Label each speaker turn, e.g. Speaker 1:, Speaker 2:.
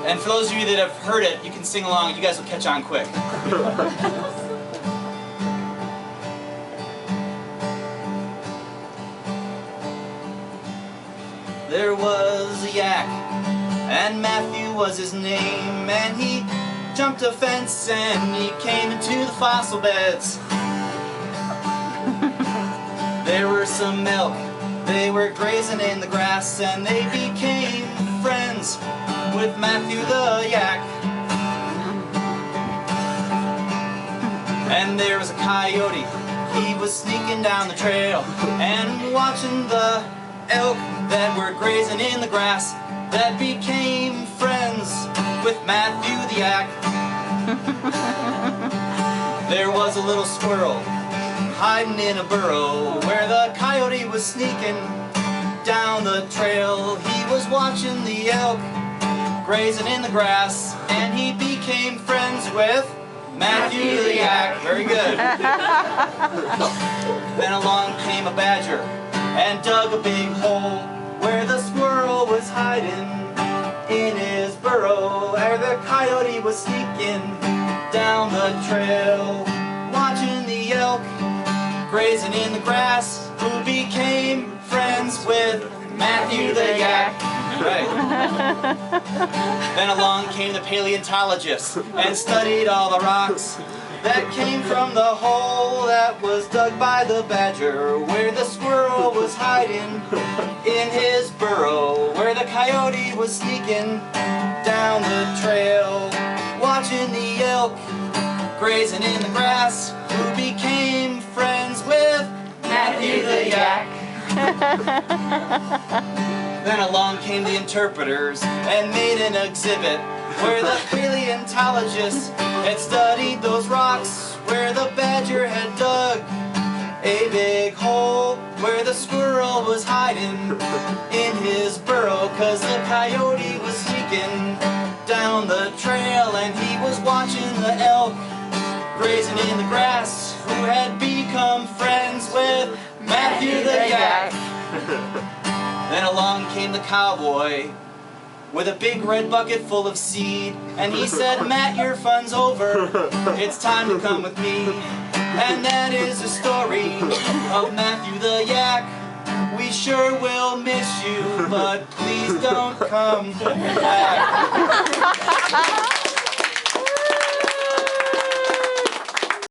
Speaker 1: And for those of you that have heard it, you can sing along. You guys will catch on quick. There was a yak, and Matthew was his name, and he jumped a fence and he came into the fossil beds. There were some milk, they were grazing in the grass, and they became friends with Matthew the yak. And there was a coyote, he was sneaking down the trail and watching the elk that were grazing in the grass, that became friends with Matthew the yak. There was a little squirrel hiding in a burrow where the coyote was sneaking down the trail. He was watching the elk grazing in the grass, and he became friends with Matthew the yak. Very good. Then along came a badger and dug a big hole where the squirrel was hiding in his burrow, where the coyote was sneaking down the trail, watching the elk grazing in the grass, who became friends with Matthew the yak. Right. Then along came the paleontologist and studied all the rocks that came from the hole that was dug by the badger, where the squirrel was hiding in his burrow, where the coyote was sneaking down the trail, watching the elk grazing in the grass, who became friends with Matthew the yak. Then along came the interpreters and made an exhibit where the paleontologist had studied those rocks, where the badger had dug a big hole, where the squirrel was hiding in his burrow, 'cause the coyote was sneaking down the trail, and he was watching the elk grazing in the grass, who had become friends with Matthew the yak. Then along came the cowboy with a big red bucket full of seed, and he said, "Matt, your fun's over, it's time to come with me." And that is the story of Matthew the yak. We sure will miss you, but please don't come back.